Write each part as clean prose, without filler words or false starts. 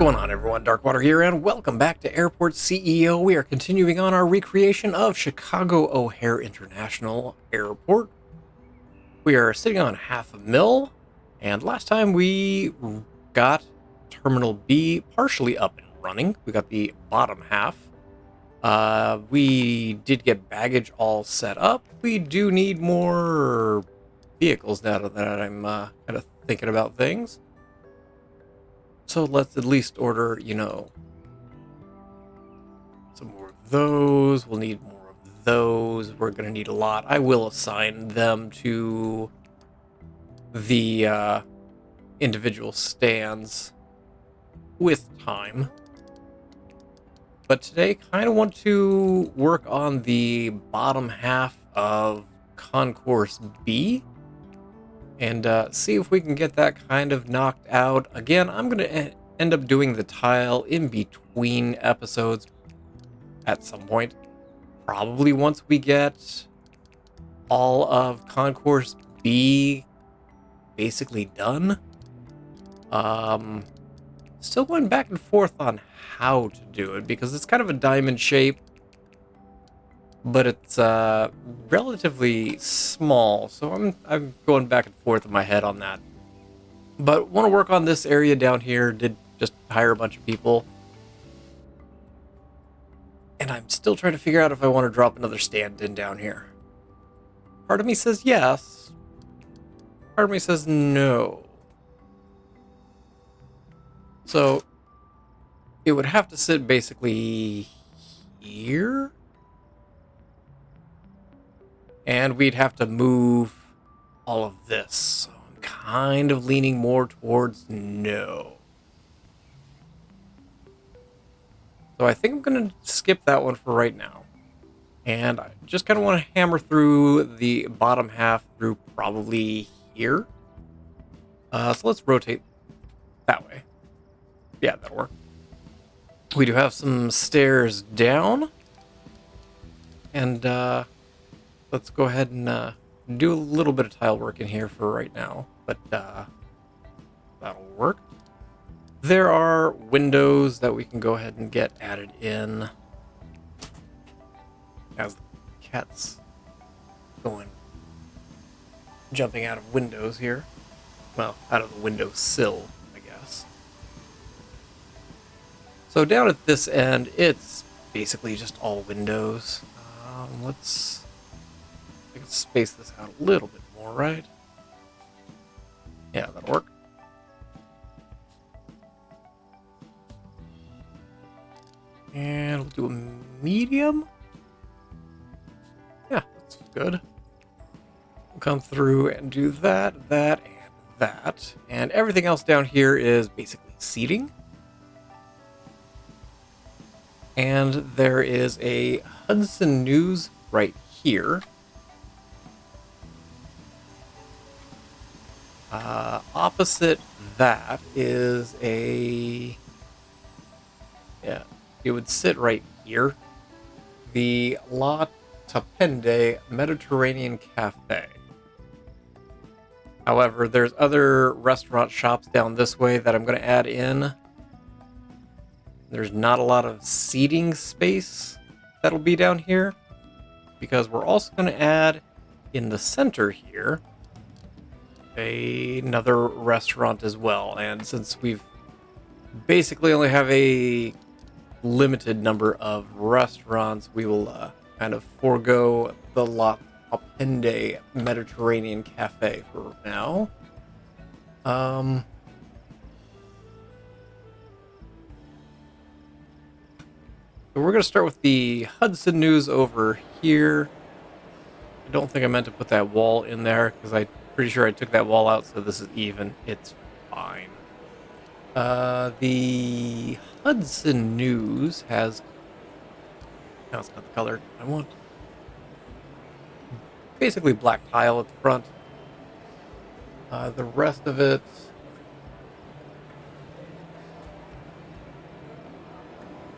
going on, everyone? Darkwater here, and welcome back to Airport CEO. We are continuing on our recreation of Chicago O'Hare International Airport. We are sitting on half a mil, and last time we got Terminal B partially up and running. We got the bottom half. We did get baggage all set up. We do need more vehicles now that I'm kind of thinking about things. So let's at least order, some more of those. We'll need more of those. We're going to need a lot. I will assign them to the individual stands with time. But today, kind of want to work on the bottom half of Concourse B. And see if we can get that kind of knocked out. Again, I'm going to end up doing the tile in between episodes at some point. Probably once we get all of Concourse B basically done. Still going back and forth on how to do it, because it's kind of a diamond shape. But it's relatively small, so I'm going back and forth in my head on that. But want to work on this area down here. Did just hire a bunch of people, and I'm still trying to figure out if I want to drop another stand in down here. Part of me says yes. Part of me says no. So it would have to sit basically here. And we'd have to move all of this. So I'm kind of leaning more towards no. So I think I'm going to skip that one for right now. And I just kind of want to hammer through the bottom half through probably here. So let's rotate that way. Yeah, that'll work. We do have some stairs down. And, let's go ahead and do a little bit of tile work in here for right now, but that'll work. There are windows that we can go ahead and get added in as the cat's jumping out of windows here. Well, out of the windowsill, I guess. So down at this end, it's basically just all windows. Let's space this out a little bit more, right? Yeah, that'll work. And we'll do a medium. Yeah, that's good. We'll come through and do that, and that. And everything else down here is basically seating. And there is a Hudson News right here. Opposite that is it would sit right here. The La Tapende Mediterranean Cafe. However, there's other restaurant shops down this way that I'm going to add in. There's not a lot of seating space that'll be down here, because we're also going to add in the center here another restaurant as well. And since we've basically only have a limited number of restaurants, we will kind of forego the La Tapende Mediterranean Cafe for now. So we're going to start with the Hudson News over here. I don't think I meant to put that wall in there, because I'm pretty sure I took that wall out, so this is even. It's fine. The Hudson News has... No, it's not the color I want. Basically black tile at the front. The rest of it...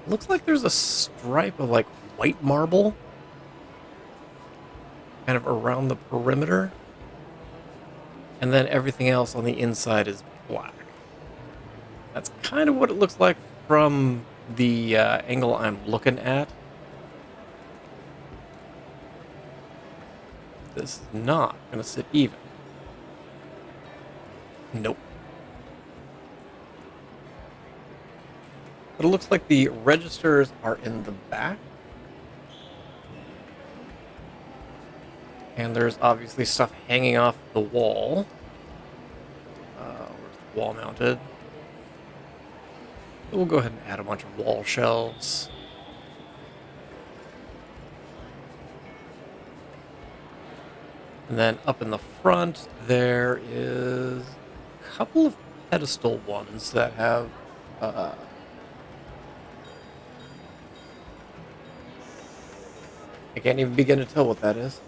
looks like there's a stripe of like white marble kind of around the perimeter. And then everything else on the inside is black. That's kind of what it looks like from the angle I'm looking at. This is not going to sit even. Nope. But it looks like the registers are in the back. And there's obviously stuff hanging off the wall. Where's the wall mounted? So we'll go ahead and add a bunch of wall shelves. And then up in the front, there is a couple of pedestal ones that have I can't even begin to tell what that is.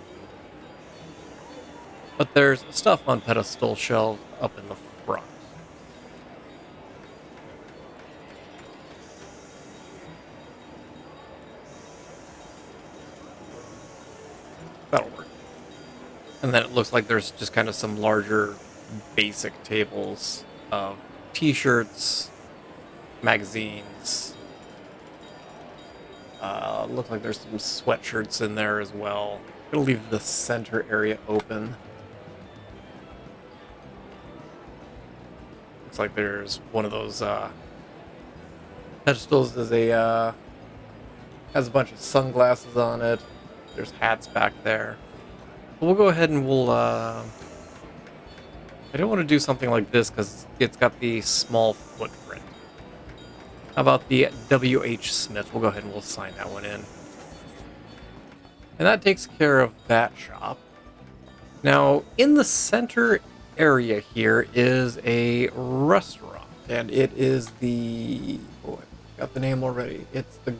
But there's stuff on pedestal shelves up in the front. That'll work. And then it looks like there's just kind of some larger basic tables of t-shirts, magazines. Looks like there's some sweatshirts in there as well. I'm gonna leave the center area open. Looks like there's one of those pedestals has a bunch of sunglasses on it. There's hats back there. But we'll go ahead and we'll I don't want to do something like this because it's got the small footprint. How about the W.H. Smith? We'll go ahead and we'll sign that one in. And that takes care of that shop. Now, in the center area here is a restaurant. And it is the... Oh, I got the name already. It's the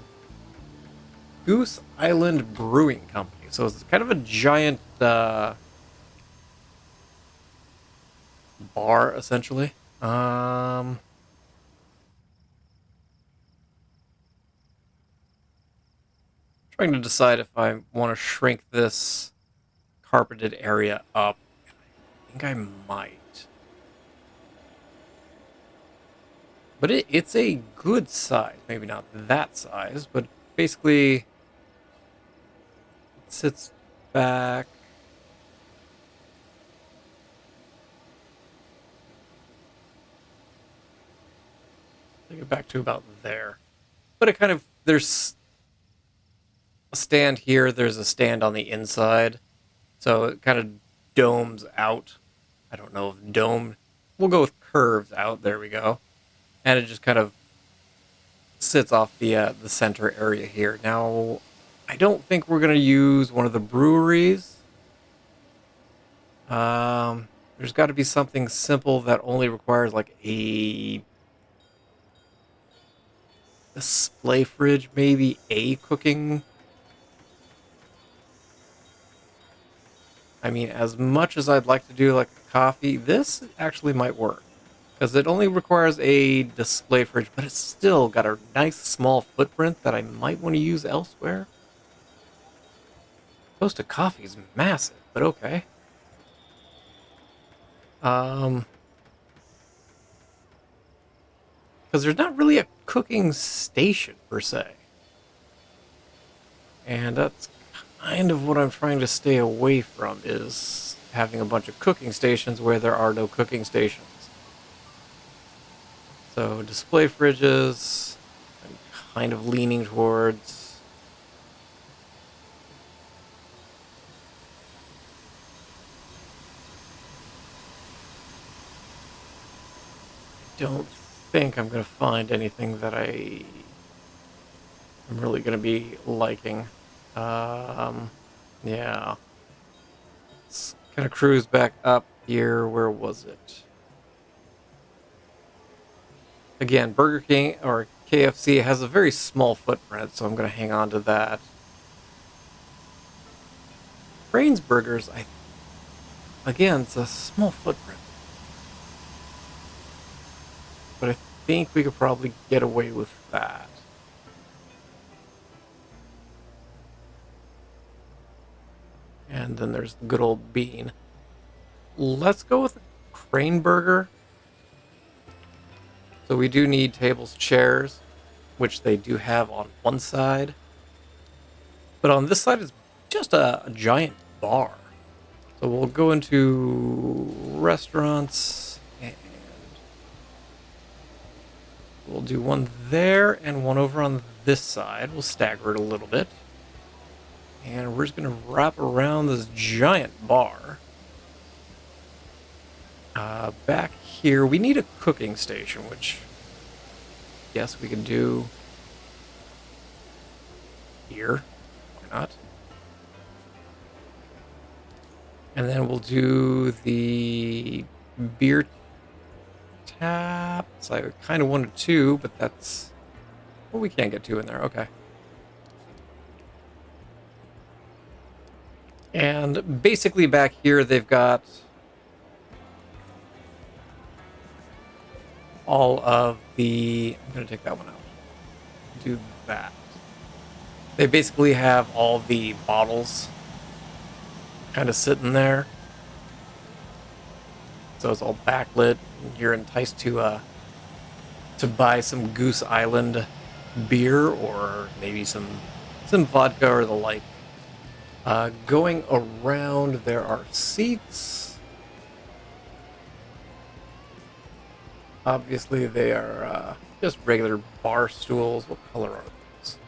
Goose Island Brewing Company. So it's kind of a giant bar, essentially. Trying to decide if I want to shrink this carpeted area up. I think I might. But it's a good size. Maybe not that size, but basically it sits back. Take it back to about there. But it kind of, there's a stand here, there's a stand on the inside. So it kind of domes out. I don't know if dome. We'll go with curves out. There we go. And it just kind of sits off the center area here. Now, I don't think we're gonna use one of the breweries. There's got to be something simple that only requires like a display fridge, maybe a cooking. I mean, as much as I'd like to do like a coffee, this actually might work. Because it only requires a display fridge, but it's still got a nice small footprint that I might want to use elsewhere. Toasted coffee is massive, but okay. Because there's not really a cooking station per se. And that's kind of what I'm trying to stay away from, is having a bunch of cooking stations where there are no cooking stations. So display fridges, I'm kind of leaning towards. I don't think I'm going to find anything that I'm really going to be liking. Yeah. Let's kind of cruise back up here. Where was it? Again, Burger King or KFC has a very small footprint, so I'm going to hang on to that. Brains Burgers, again, it's a small footprint. But I think we could probably get away with that. And then there's the good old bean. Let's go with a Crane Burger. So we do need tables, chairs, which they do have on one side. But on this side is just a giant bar. So we'll go into restaurants and we'll do one there and one over on this side. We'll stagger it a little bit. And we're just going to wrap around this giant bar. Back here, we need a cooking station, which, yes, we can do here. Why not? And then we'll do the beer taps. I kind of wanted two, but that's... Well, we can't get two in there. Okay. And basically back here, they've got all of the... I'm going to take that one out. Do that. They basically have all the bottles kind of sitting there. So it's all backlit. You're enticed to buy some Goose Island beer or maybe some vodka or the like. Going around, there are seats. Obviously, they are just regular bar stools. What color are those?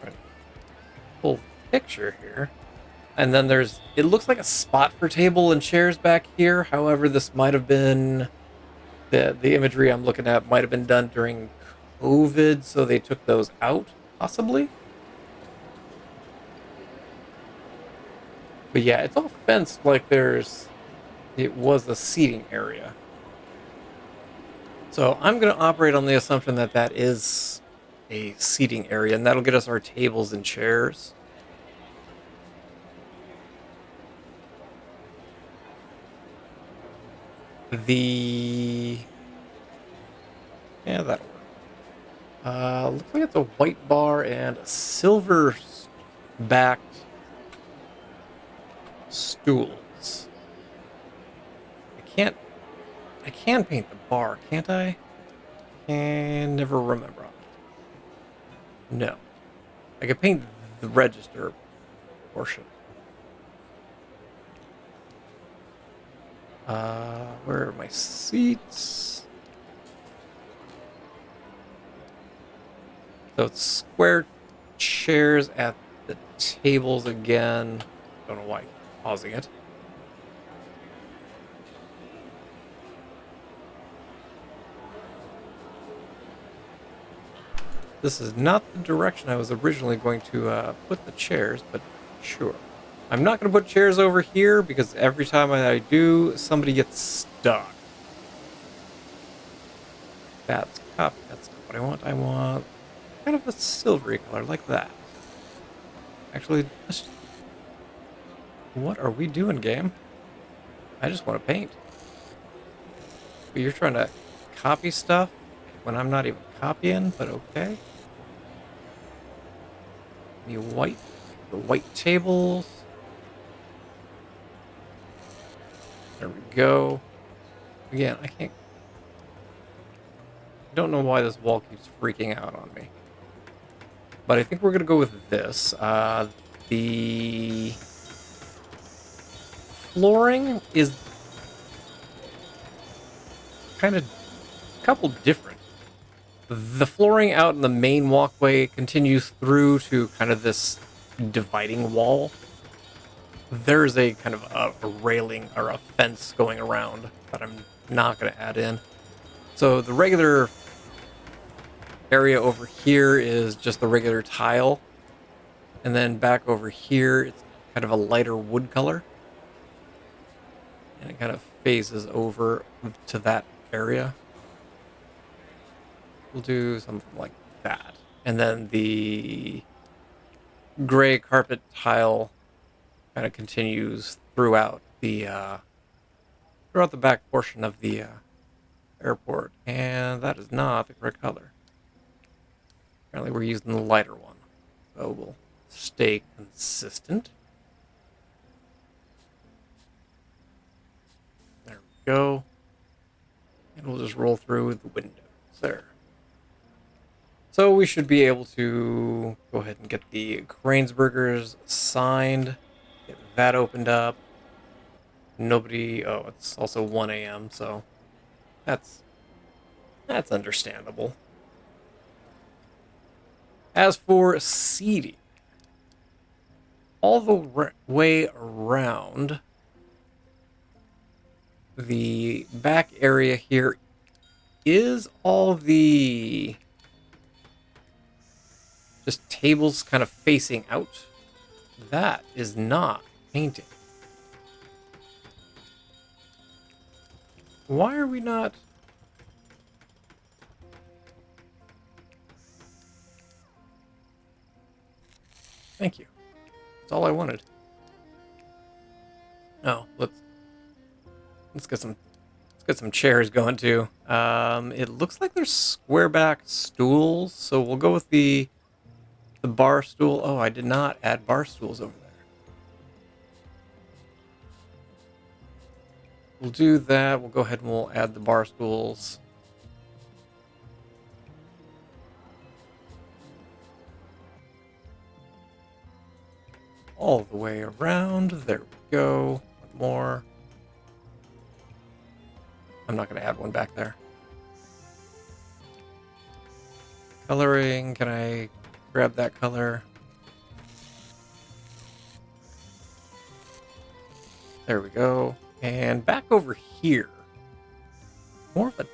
Right. Full picture here. And then it looks like a spot for table and chairs back here. However, this might have been, the imagery I'm looking at might have been done during COVID, so they took those out, possibly. But yeah, it's all fenced like it was a seating area. So I'm going to operate on the assumption that that is a seating area, and that'll get us our tables and chairs. Yeah, that'll work. Looks like it's a white bar and a silver backed stools. I can paint the bar, can't I? Can never remember. No. I can paint the register portion. Where are my seats? So it's square chairs at the tables again. Don't know why I'm pausing it. This is not the direction I was originally going to put the chairs, but sure. I'm not going to put chairs over here because every time I do, somebody gets stuck. That's copy. That's not what I want. I want kind of a silvery color like that. Actually, what are we doing, game? I just want to paint. But you're trying to copy stuff when I'm not even copying, but okay. The white tables. There we go. Again, I don't know why this wall keeps freaking out on me. But I think we're going to go with this. The flooring is kind of a couple different. The flooring out in the main walkway continues through to kind of this dividing wall. There's a kind of a railing or a fence going around that I'm not going to add in. So the regular area over here is just the regular tile. And then back over here, it's kind of a lighter wood color. And it kind of phases over to that area. We'll do something like that. And then the gray carpet tile kind of continues throughout the back portion of the airport. And that is not the correct color. Apparently we're using the lighter one. So we'll stay consistent. There we go. And we'll just roll through the windows there. So we should be able to go ahead and get the Cranesburgers signed, get that opened up. Nobody, oh, it's also 1 a.m., so that's understandable. As for seating, all the way around the back area here is all the just tables kind of facing out. That is not painting. Why are we not? Thank you. That's all I wanted. Oh, let's get some chairs going too. It looks like there's square back stools, so we'll go with the bar stool. Oh, I did not add bar stools over there. We'll do that. We'll go ahead and we'll add the bar stools. All the way around. There we go. One more. I'm not going to add one back there. Coloring. Can I grab that color? There we go. And back over here. More of a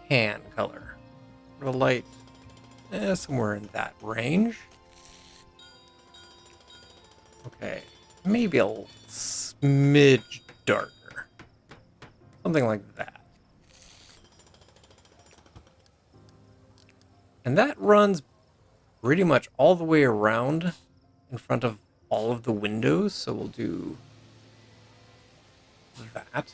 tan color. Real light. Somewhere in that range. Okay. Maybe a smidge darker. Something like that. And that runs pretty much all the way around in front of all of the windows. So we'll do that.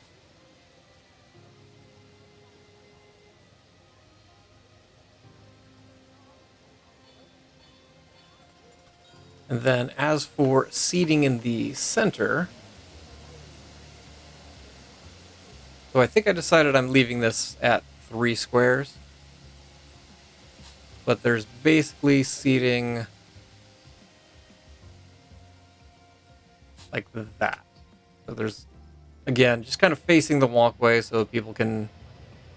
And then as for seating in the center, so I think I decided I'm leaving this at 3 squares. But there's basically seating like that. So there's, again, just kind of facing the walkway so people can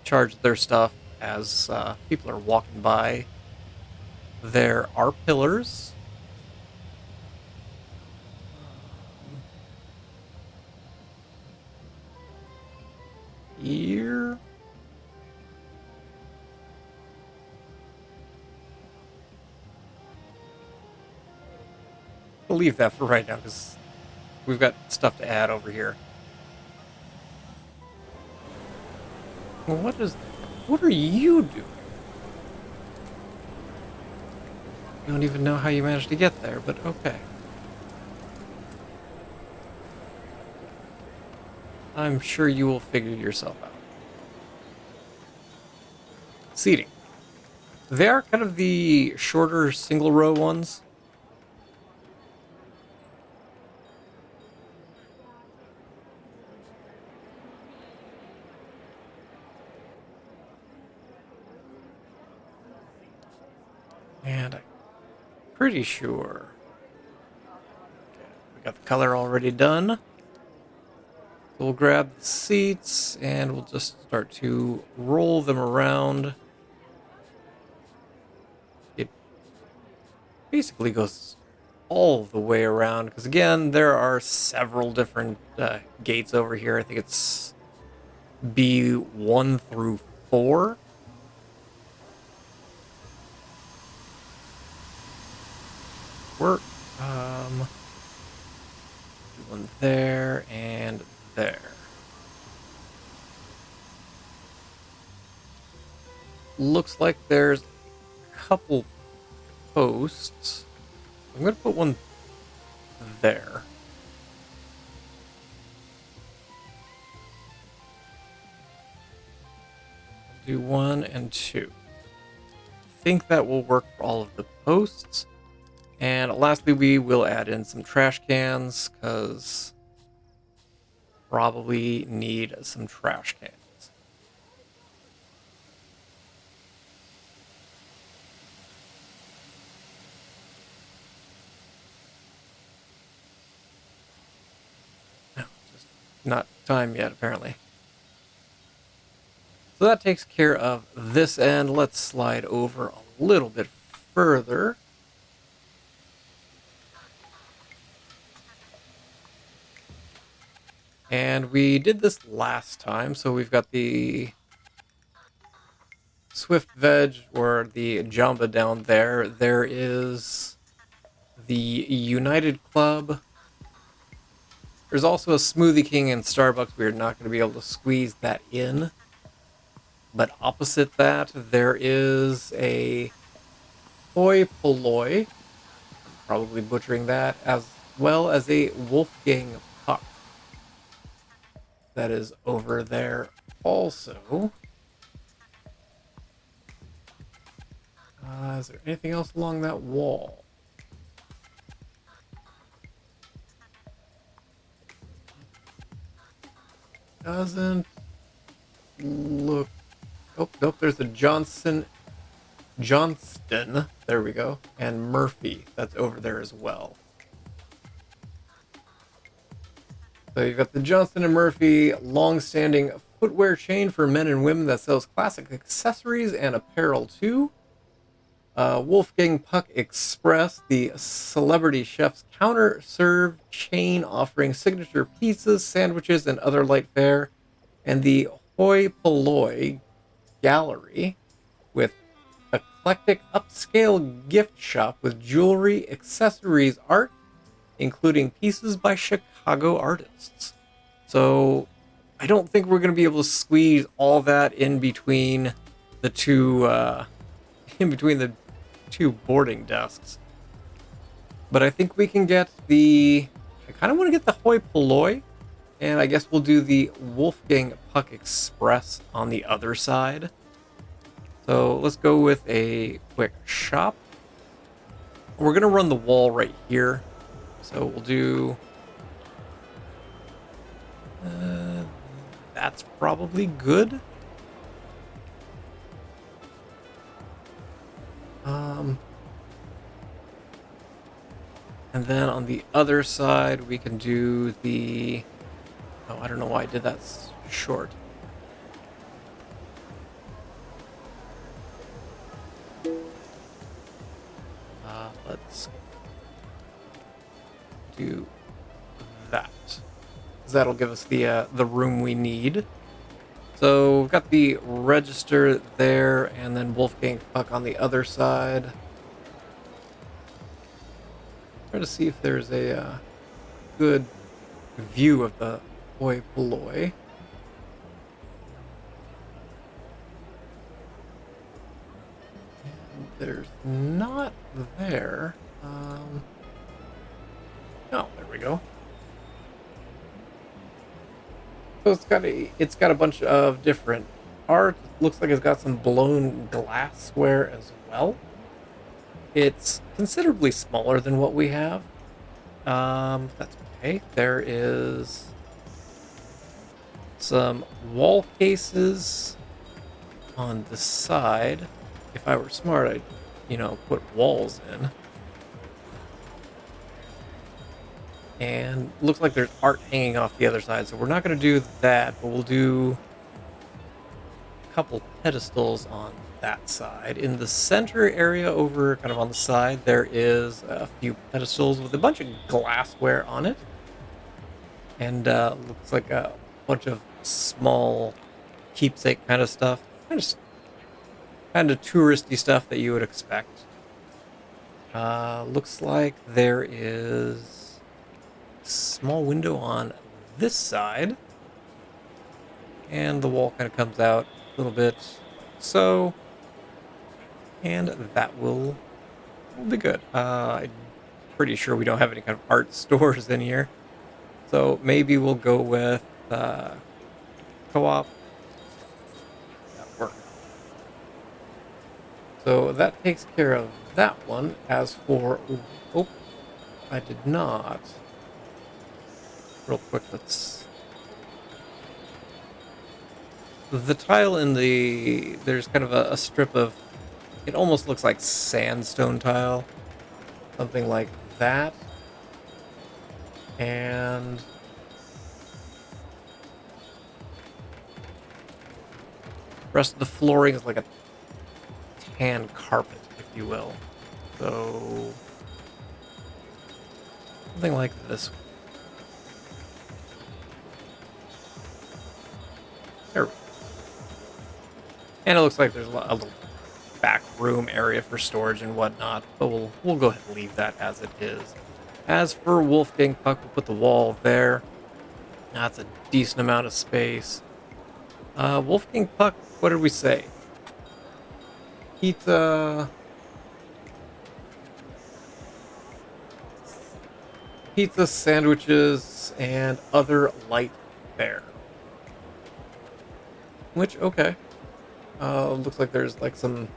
charge their stuff as people are walking by. There are pillars. Here. We'll leave that for right now because we've got stuff to add over here. What are you doing? I don't even know how you managed to get there, but okay. I'm sure you will figure yourself out. Seating. They are kind of the shorter single row ones. And I'm pretty sure we got the color already done. So we'll grab the seats and we'll just start to roll them around. It basically goes all the way around because, again, there are several different gates over here. I think it's B1 through 4. Work. One there and there. Looks like there's a couple posts. I'm going to put one there. Do 1 and 2. I think that will work for all of the posts. And lastly, we will add in some trash cans, because probably need some trash cans. No, just not time yet, apparently. So that takes care of this end. Let's slide over a little bit further. And we did this last time, so we've got the Swift Veg, or the Jamba down there. There is the United Club. There's also a Smoothie King and Starbucks. We're not going to be able to squeeze that in. But opposite that, there is a Hoi Polloi. I'm probably butchering that, as well as a Wolfgang Puck. That is over there also. Is there anything else along that wall? Doesn't look... Oh, nope, there's a Johnston. There we go. And Murphy, that's over there as well. So you've got the Johnston and Murphy long-standing footwear chain for men and women that sells classic accessories and apparel too. Wolfgang Puck Express, the celebrity chef's counter-serve chain offering signature pizzas, sandwiches, and other light fare. And the Hoi Polloi Gallery, with eclectic upscale gift shop with jewelry, accessories, art, including pieces by Chicago artists. So I don't think we're going to be able to squeeze all that in between the two boarding desks. But I think we can get I kind of want to get the Hoi Polloi, and I guess we'll do the Wolfgang Puck Express on the other side. So let's go with a quick shop. We're going to run the wall right here. So we'll do... that's probably good. And then on the other side, we can do the... Oh, I don't know why I did that short. Let's do that. That'll give us the room we need. So we've got the register there, and then Wolfgang Puck on the other side. Try to see if there's a good view of the Hoi Polloi. There's not there. Oh, there we go. So it's got a bunch of different art. Looks like it's got some blown glassware as well. It's considerably smaller than what we have. That's okay. There is some wall cases on the side. If I were smart, I'd, put walls in. And looks like there's art hanging off the other side, so we're not going to do that, but we'll do a couple pedestals on that side. In the center area over kind of on the side, there is a few pedestals with a bunch of glassware on it. And looks like a bunch of small keepsake kind of stuff. Kind of touristy stuff that you would expect. Looks like there is a small window on this side. And the wall kind of comes out a little bit. So, and that will be good. I'm pretty sure we don't have any kind of art stores in here. So maybe we'll go with co-op. That worked. So that takes care of that one. As for... Oh, I did not. Real quick, let's... The tile in the... There's kind of a strip of... It almost looks like sandstone tile. Something like that. And... The rest of the flooring is like a tan carpet, if you will. So... Something like this. There we go. And it looks like there's a little back room area for storage and whatnot, but we'll go ahead and leave that as it is. As for Wolfgang Puck, we'll put the wall there. That's a decent amount of space. Wolfgang Puck, what did we say? Pizza, sandwiches, and other light fare. Which, okay. Looks like there's like some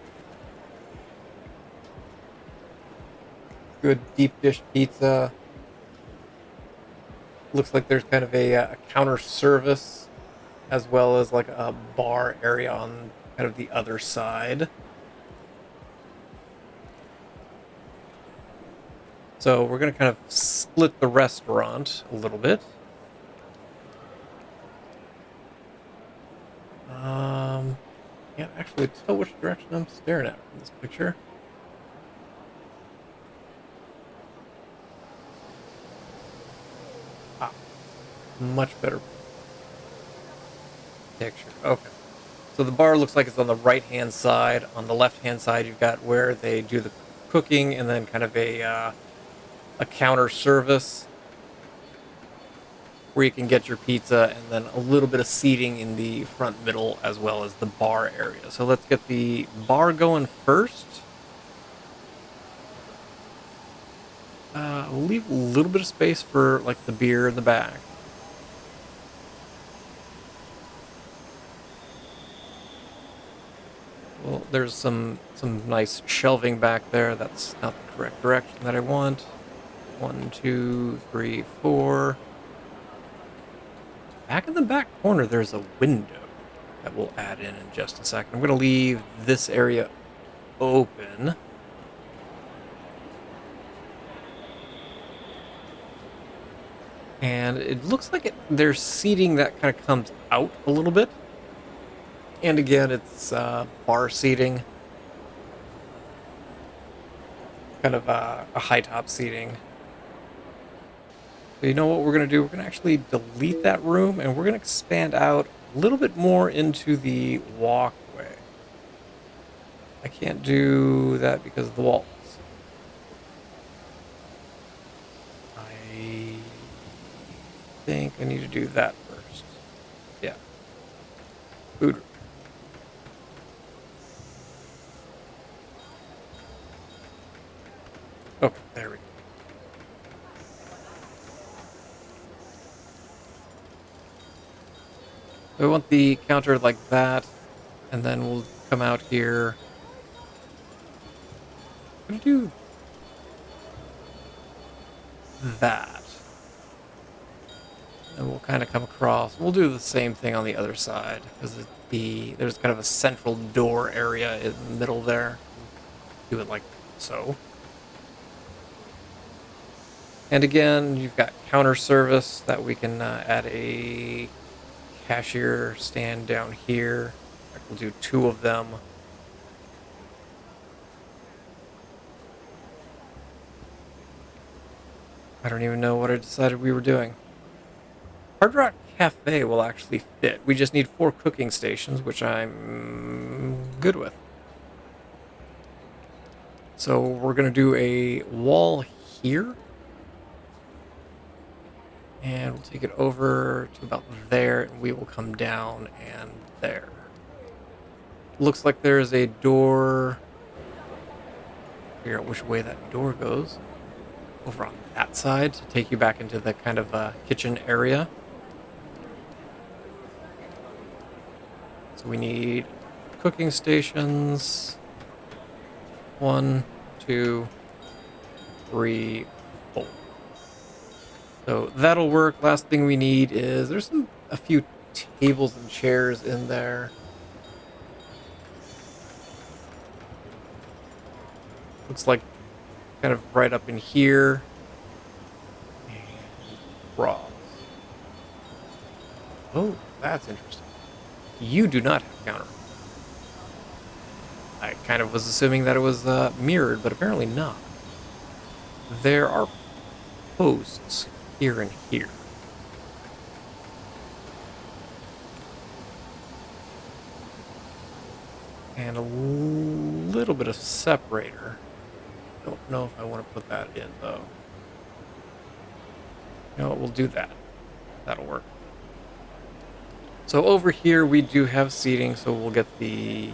good deep dish pizza. Looks like there's kind of a counter service as well as like a bar area on kind of the other side. So we're going to kind of split the restaurant a little bit. Can't actually tell which direction I'm staring at from this picture. Ah, much better picture. Okay. So the bar looks like it's on the right-hand side. On the left-hand side, you've got where they do the cooking and then kind of a counter service where you can get your pizza, and then a little bit of seating in the front middle as well as the bar area. So let's get the bar going first. We'll leave a little bit of space for like the beer in the back. Well, there's some nice shelving back there. That's not the correct direction that I want. 1, 2, 3, 4. Back in the back corner, there's a window that we'll add in just a second. I'm going to leave this area open. And it looks like there's seating that kind of comes out a little bit. And again, it's bar seating. Kind of a high top seating. So you know what we're going to do? We're going to actually delete that room, and we're going to expand out a little bit more into the walkway. I can't do that because of the walls. I think I need to do that first. Yeah. Food room. Okay, there we go. So I want the counter like that, and then we'll come out here. I'm gonna do that. And we'll kind of come across. We'll do the same thing on the other side, because there's kind of a central door area in the middle there. Do it like so. And again, you've got counter service that we can add a cashier stand down here. We'll do 2 of them. I don't even know what I decided we were doing. Hard Rock Cafe will actually fit. We just need 4 cooking stations, which I'm good with. So we're going to do a wall here. And we'll take it over to about there, and we will come down and there. Looks like there's a door. Figure out which way that door goes. Over on that side to take you back into the kind of kitchen area. So we need cooking stations. 1, 2, 3, 4. So that'll work. Last thing we need is there's a few tables and chairs in there. Looks like kind of right up in here. And cross. Oh, that's interesting. You do not have counter. I kind of was assuming that it was mirrored, but apparently not. There are posts here and here. And a little bit of separator. Don't know if I want to put that in, though. You know what, we'll do that. That'll work. So over here we do have seating, so we'll get the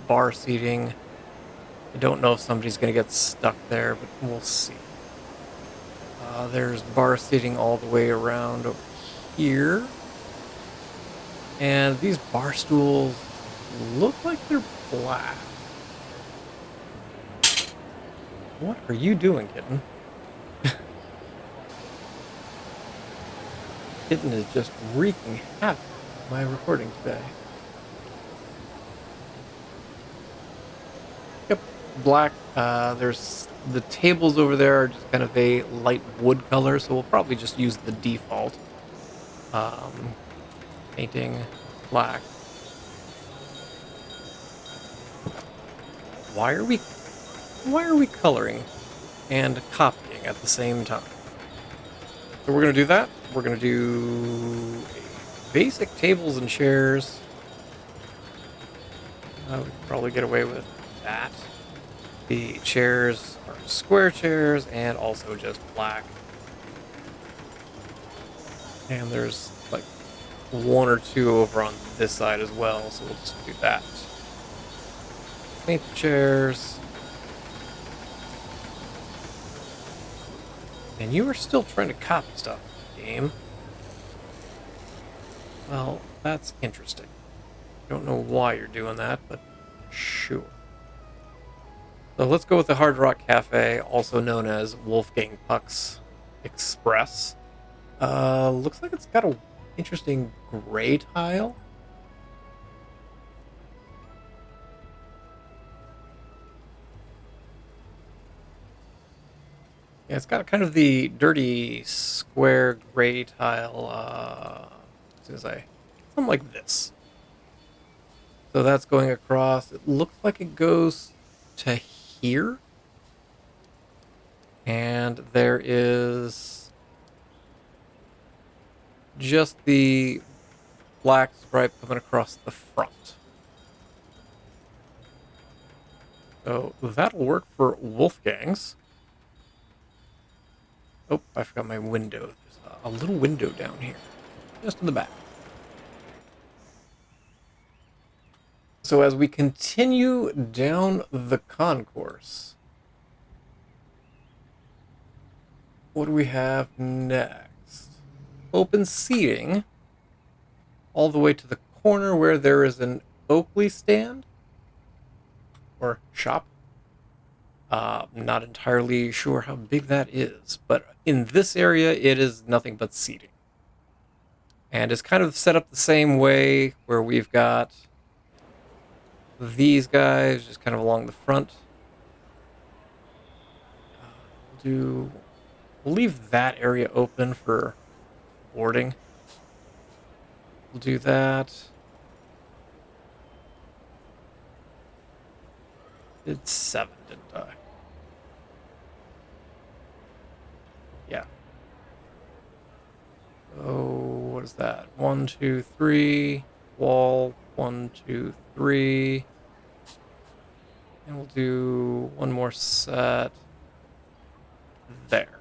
bar seating. I don't know if somebody's going to get stuck there, but we'll see. There's bar seating all the way around over here. And these bar stools look like they're black. What are you doing, kitten? Kitten is just wreaking havoc with my recording today. Yep, black. There's the tables over there are just kind of a light wood color, so we'll probably just use the default. Painting black. Why are we coloring and copying at the same time? So we're gonna do that. We're gonna do basic tables and chairs. We could probably get away with that. The chairs are square chairs and also just black. And there's like one or two over on this side as well, so we'll just do that. Paint the chairs. And you are still trying to copy stuff, game. Well, that's interesting. Don't know why you're doing that, but sure. So let's go with the Hard Rock Cafe, also known as Wolfgang Puck's Express. Looks like it's got a interesting gray tile. Yeah, it's got kind of the dirty square gray tile, something like this. So that's going across. It looks like it goes to here. And there is just the black stripe coming across the front. So that'll work for Wolfgang's. Oh, I forgot my window. There's a little window down here, just in the back. So as we continue down the concourse, what do we have next? Open seating all the way to the corner where there is an Oakley stand or shop. Not entirely sure how big that is, but in this area, it is nothing but seating. And it's kind of set up the same way where we've got these guys just kind of along the front. We'll leave that area open for boarding. We'll do that. It's 7, didn't I? Yeah. Oh, what is that? 1, 2, 3. Wall. 1, 2, 3. And we'll do one more set there.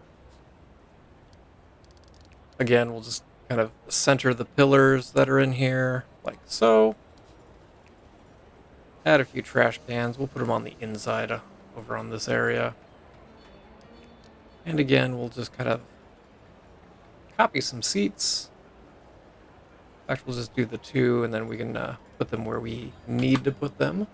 Again, we'll just kind of center the pillars that are in here, like so. Add a few trash cans. We'll put them on the inside over on this area. And again, we'll just kind of copy some seats. In fact, we'll just do the 2, and then we can put them where we need to put them.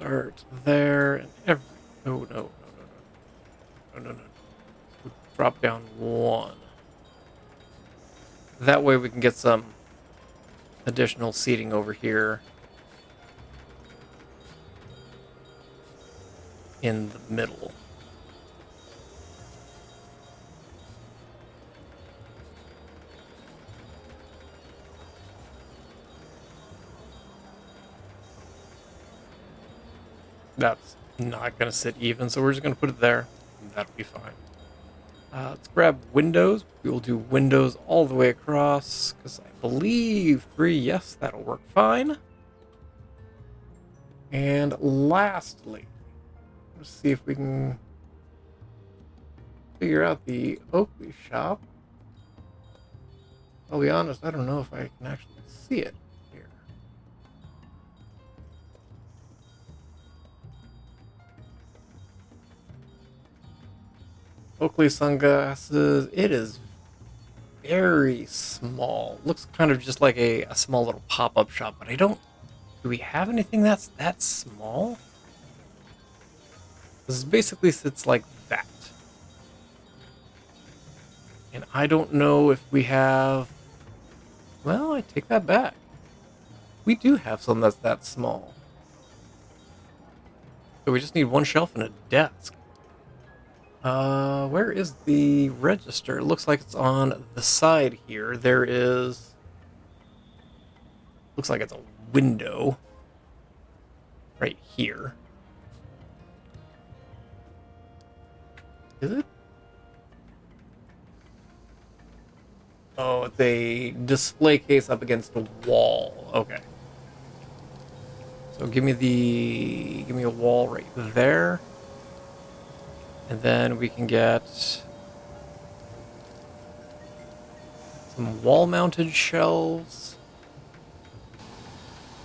start there and every. No, no, no, no, no, no, no, no. We'll drop down one. That way we can get some additional seating over here in the middle. That's not going to sit even, so we're just going to put it there. That'll be fine. Let's grab windows. We will do windows all the way across, because I believe 3, yes, that'll work fine. And lastly, let's see if we can figure out the Oakley shop. I'll be honest, I don't know if I can actually see it here. Oakley sunglasses, it is very small. Looks kind of just like a small little pop-up shop, but do we have anything that's that small? This basically sits like that. And I don't know if we have, well, I take that back. We do have some that's that small. So we just need one shelf and a desk. Where is the register? It looks like it's on the side here. There is... Looks like it's a window. Right here. Is it? Oh, it's a display case up against a wall. Okay. So give me a wall right there. And then we can get some wall-mounted shelves.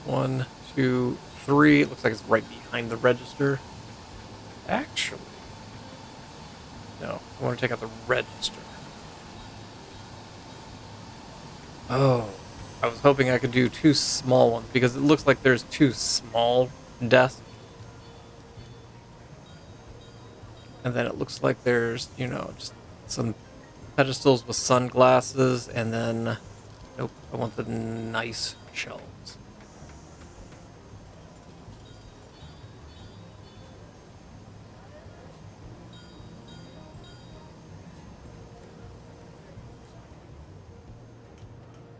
1, 2, 3. It looks like it's right behind the register. Actually, no. I want to take out the register. Oh, I was hoping I could do 2 small ones because it looks like there's 2 small desks. And then it looks like there's, just some pedestals with sunglasses, and then, nope, I want the nice shelves.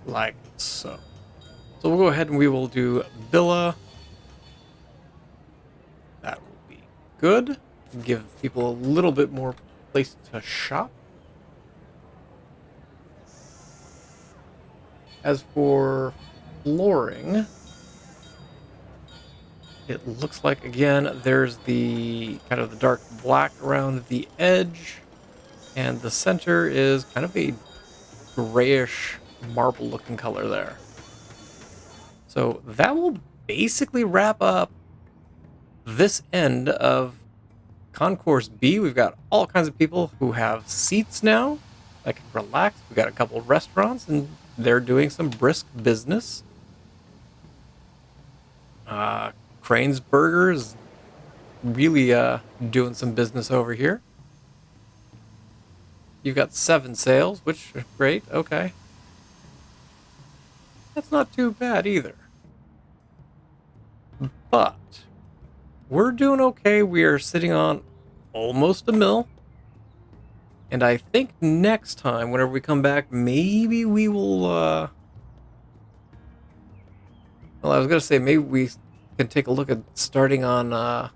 Like so. So we'll go ahead and we will do Villa. That will be good. Give people a little bit more place to shop. As for flooring, it looks like, again, there's the kind of the dark black around the edge, and the center is kind of a grayish marble looking color there. So that will basically wrap up this end of Concourse B. We've got all kinds of people who have seats now that can relax. We've got a couple of restaurants, and they're doing some brisk business. Crane's Burgers really doing some business over here. You've got 7 sales, which is great. Okay. That's not too bad either. But we're doing okay. We are sitting on almost a mil. And I think next time, whenever we come back, maybe we will, well, I was going to say, maybe we can take a look at starting on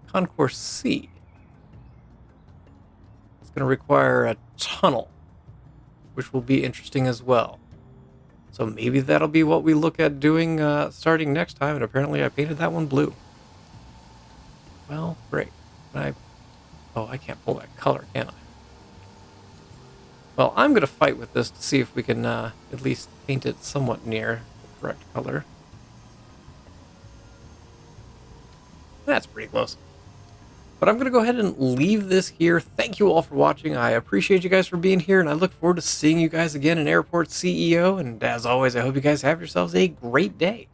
Concourse C. It's going to require a tunnel, which will be interesting as well. So maybe that'll be what we look at doing starting next time. And apparently I painted that one blue. Well, great. Oh, I can't pull that color, can I? Well, I'm going to fight with this to see if we can at least paint it somewhat near the correct color. That's pretty close. But I'm going to go ahead and leave this here. Thank you all for watching. I appreciate you guys for being here, and I look forward to seeing you guys again in Airport CEO. And as always, I hope you guys have yourselves a great day.